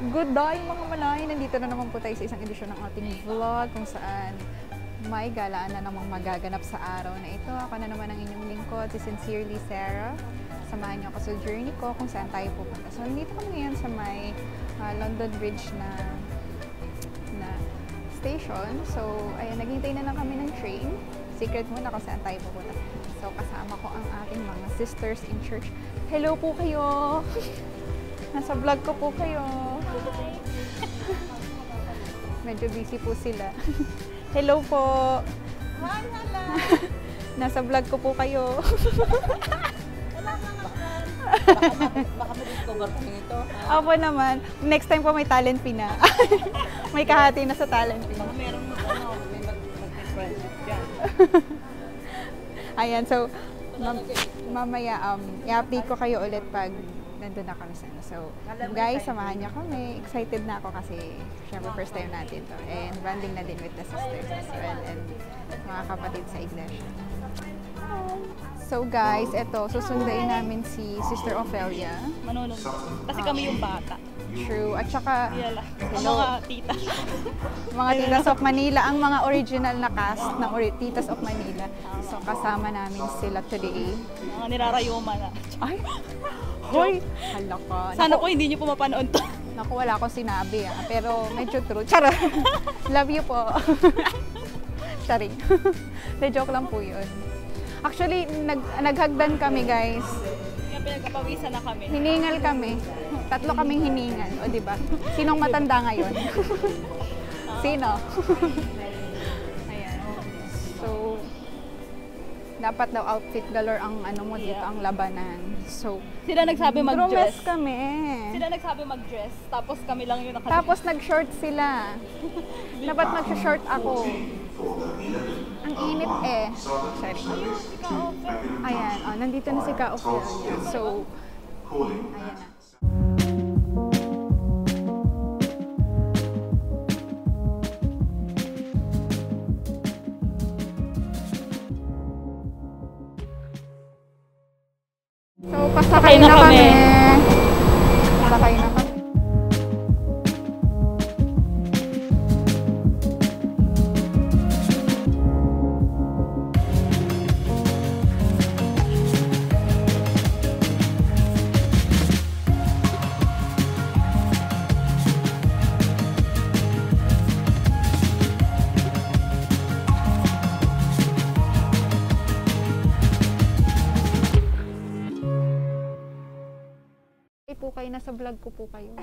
Good day mga manay! Nandito na naman po tayo sa isang edisyon ng ating vlog kung saan may galaan na namang magaganap sa araw na ito. Ako na naman ang inyong lingkod, si Sincerely Sarah. Samahan niyo ako sa journey ko kung saan tayo pupunta. So, nandito kami ngayon sa may London Bridge na station. So, ayan, naghihintay na lang kami ng train. Secret muna kung saan tayo pupunta. So, kasama ko ang ating mga sisters in church. Hello po kayo! Nasa vlog ko po kayo. Medyo busy po sila. Hello po! Hi, hello! Nasa vlog ko po kayo. Baka ma-discover ko nito. Ako naman. Next time po may talent pin na. May kahati na sa talent pin. Baka meron may mag-friendship dyan. Ayan, so mamaya i-update ko kayo ulit pag nandun na kami sa ano. So, guys, samahan niyo kami. Excited na ako kasi syempre first time natin to. And bonding na din with the sisters as well and mga kapatid sa iglesia. So guys, eto, susundayin namin si Sister Ophelia. Manunod. Kasi kami yung bata. True. At saka, Yala. Ang hello, mga tita. mga Titas of Manila, ang mga original na cast ng Titas of Manila. So, kasama namin sila today. Mga nirarayuma na. Ay! Hoy! Hala ka. Sana po hindi niyo po mapanood to. Naku, wala akong sinabi pero medyo true. Charot! Love you po. Charing. De joke lang po yun. Actually, naghagdan kami guys. Kaya pinagpapawisan na kami. Hiningal kami. Tatlo kaming hiningal. O diba? Sinong matanda ngayon? Sino? Ayan. So, dapat daw outfit galore ang ano mo dito, ang labanan. So, Sila nagsabi mag-dress. drumes kami. Sila nagsabi mag-dress. Tapos kami lang yung nakadress. Tapos nag-short sila. Dapat mag-short ako. Ang init eh. Sorry. Ayan, nandito na si Ka Ophelia. So, ayan na. So, pasakay na kami. Pasakay na kami. Po kayo, nasa vlog ko po kayo.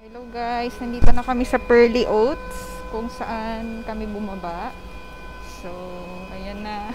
Hello guys, nandito na kami sa Pearly Oats kung saan kami bumaba. So, ayan na.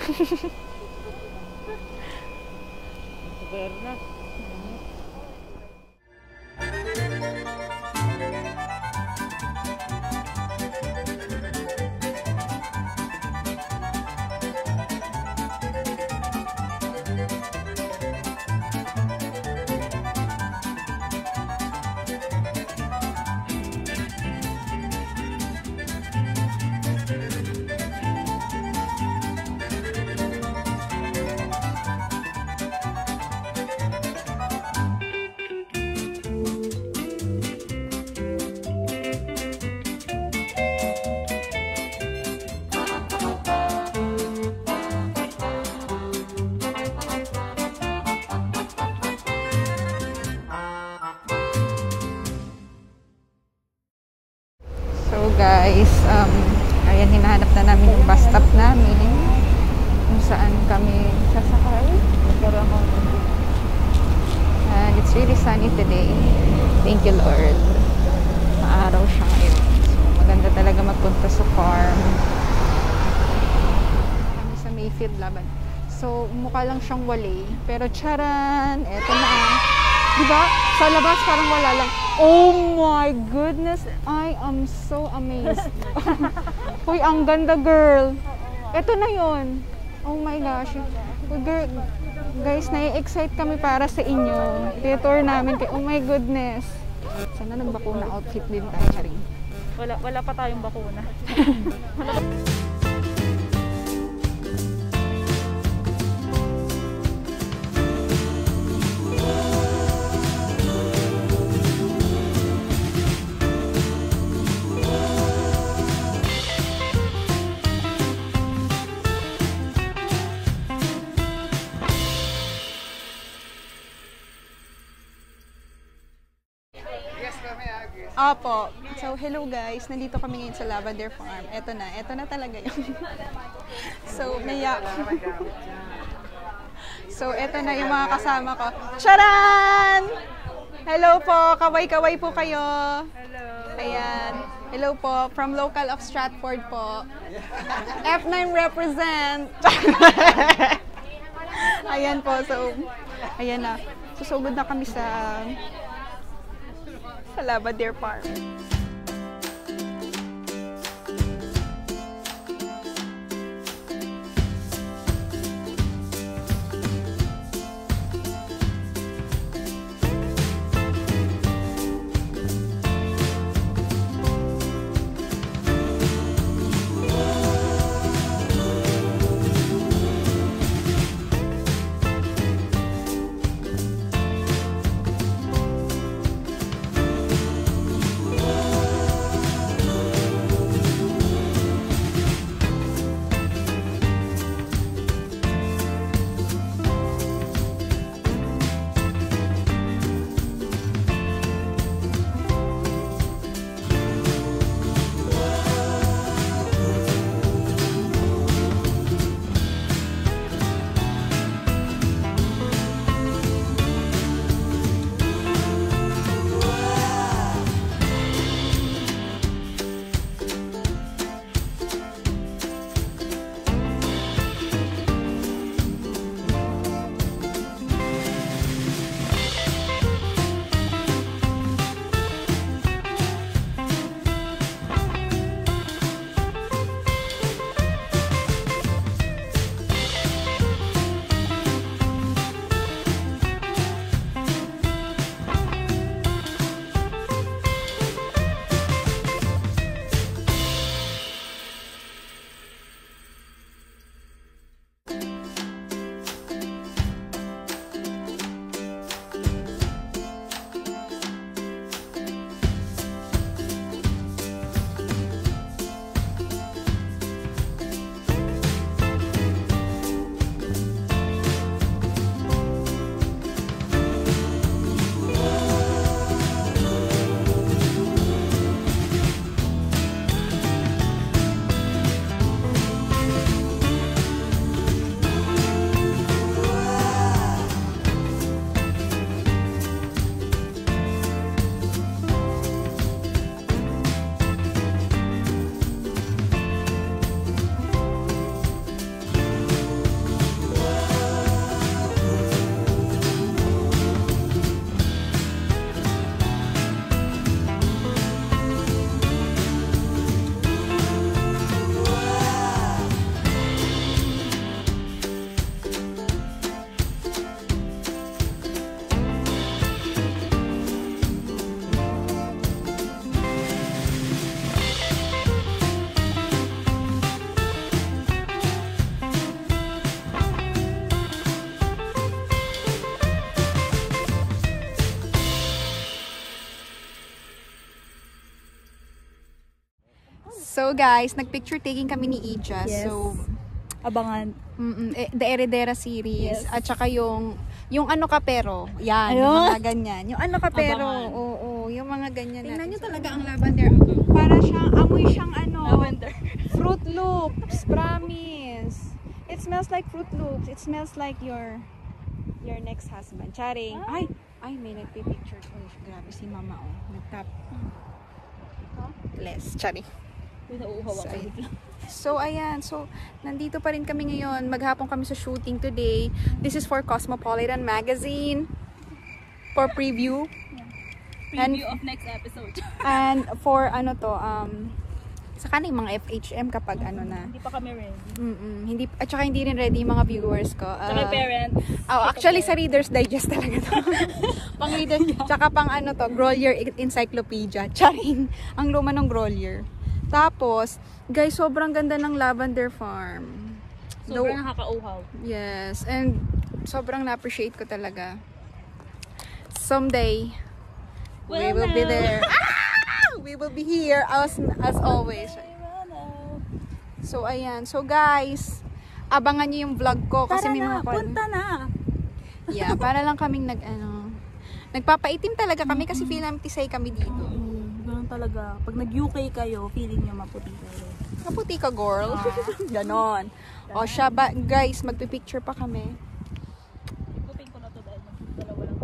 guys, ayan, hinahanap na namin yung bus stop namin kung saan kami sasakay. And it's really sunny today. Thank you, Lord. Maaraw siya ngayon. So, maganda talaga magpunta sa farm. Kami sa Mayfield Laban. So, mukha lang siyang wali. Pero charan! Eto na. Diba? Sa labas parang wala lang. Oh my goodness! I am so amazed. Uy, ang ganda, girl. Eto na yon. Oh my gosh. Girl, guys, nai-excite kami para sa inyo. Ito-tour namin. Oh my goodness. Sana nagbakuna outfit din tayo, charing. Wala pa tayong bakuna. Opo. So, hello guys. Nandito kami ngayon sa Lavender Farm. Eto na talaga yun. So, So, eto na yung mga kasama ko. Charan! Hello po! Kaway-kaway po kayo. Hello. Ayan. Hello po. From local of Stratford po. F9 represent. Ayan po. So, ayan na. Susugod na kami sa Lavender Farm. So guys, nag-picture taking kami ni Ija. Yes. So, Abangan. The Heredera series. Yes. At saka yung ano ka pero. Yan, Ayun. yung mga ganyan. Yung ano ka pero. Abangan. Oo, yung mga ganyan natin. Tingnan nyo talaga ang lavender. Para siyang, amoy siyang ano. Lavender. Fruit Loops. Promise. It smells like Fruit Loops. It smells like your next husband. Charing. Ay, may nagpipicture. Oh, grabe si mama, oh. Nagtap. Less. Charing. So, ayan. So, nandito pa rin kami ngayon. Maghapon kami sa shooting today. This is for Cosmopolitan Magazine. For preview. Preview of next episode. And for ano to, sa kaning mga FHM kapag ano na. Hindi pa kami ready. Hindi, at saka hindi rin ready yung mga viewers ko. Tsaka parents. Actually, sa Reader's Digest talaga to. Pang reader, tsaka pang ano to, Grolier Encyclopedia. Charing. Ang luma ng Grolier. Tapos, guys, sobrang ganda ng lavender farm. Sobrang nakakauhaw. Yes, and sobrang na-appreciate ko talaga. Someday, we will be there. We will be here as always. So, ayan. So, guys, abangan nyo yung vlog ko. Kasi may mga punta na. Yeah, para lang kaming nagpapaitim talaga kami kasi Filmtisay kami dito. Ganun talaga. Pag nag-UK kayo, feeling nyo maputi kayo. Maputi ka, girl. Ganon. O, siya ba, guys, magpipicture pa kami. Ikutin ko na to dahil dalawa lang.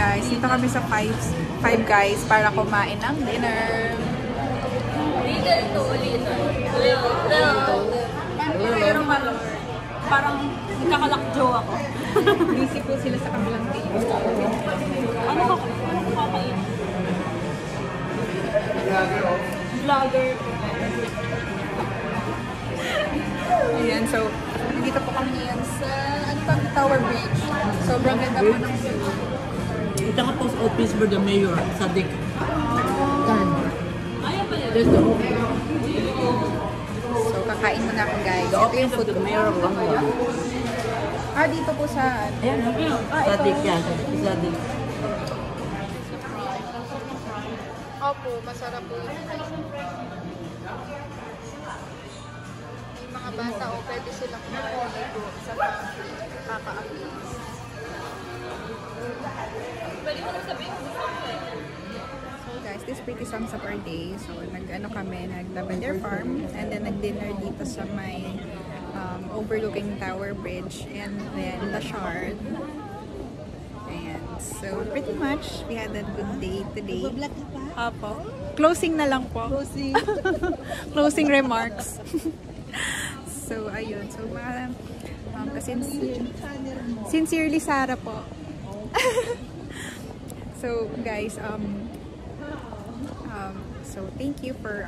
Guys, dito kami sa Five Guys para kumain ng dinner. Parang nagkakalakjo ako. Busy po sila sa kabilang table. Ano kakain? Vlogger. Ayan, so dito po kami ngayon sa Tower Bridge. Sobrang ganda po ng view. Ito ka post office for the mayor, Sadik. So, kakain muna ako, guys. The Ito yung office of food the ko. mayor of Bangla. Dito po sa... Ayan, Sadik yan. Sadik. Opo, masarap po yung rice. May mga bata, pwede silang maligo sa kaka-ambience. So guys, this pretty sums up our day. So nag-ano kami, nag-lavender farm and then nag-dinner dito sa may overlooking Tower Bridge and then the Shard. And so pretty much we had a good day today. Apo. Closing na lang po. Closing. Closing remarks. So ayun. So sincerely Sarah po. So guys, so thank you for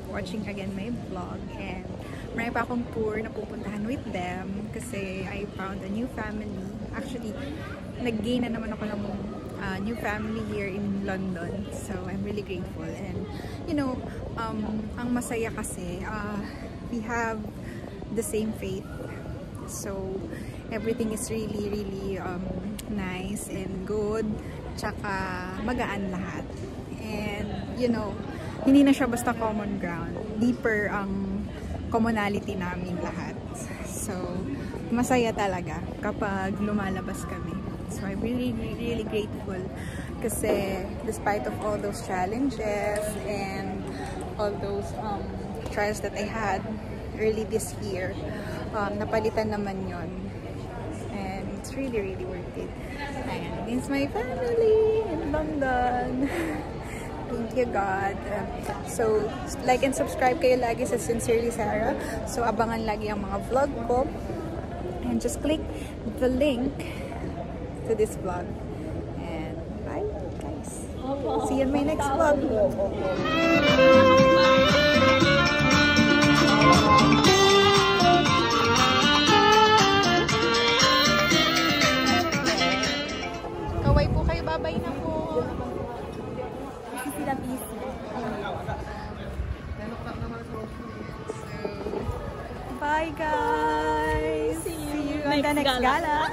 watching again my vlog, and marami pa akong tour na pupuntahan with them kasi I found a new family. Actually, nag-gain na naman ako ng new family here in London, so I'm really grateful. And you know, ang masaya kasi we have the same faith, so everything is really nice and good, tsaka magaan lahat. And you know, hindi na siya basta common ground, deeper ang commonality namin lahat. So masaya talaga kapag lumalabas kami. So I'm really grateful kasi despite of all those challenges and all those trials that I had early this year, napalitan naman yon, and it's really worth it. And it's my family in London. Thank you, God. So, like and subscribe kayo lagi sa Sincerely Sarah. So, abangan lagi ang mga vlog ko. And just click the link to this vlog. And bye, guys. See you in my next vlog. Kaway po kayo. Babay na po. Bye guys! See you on the next gala!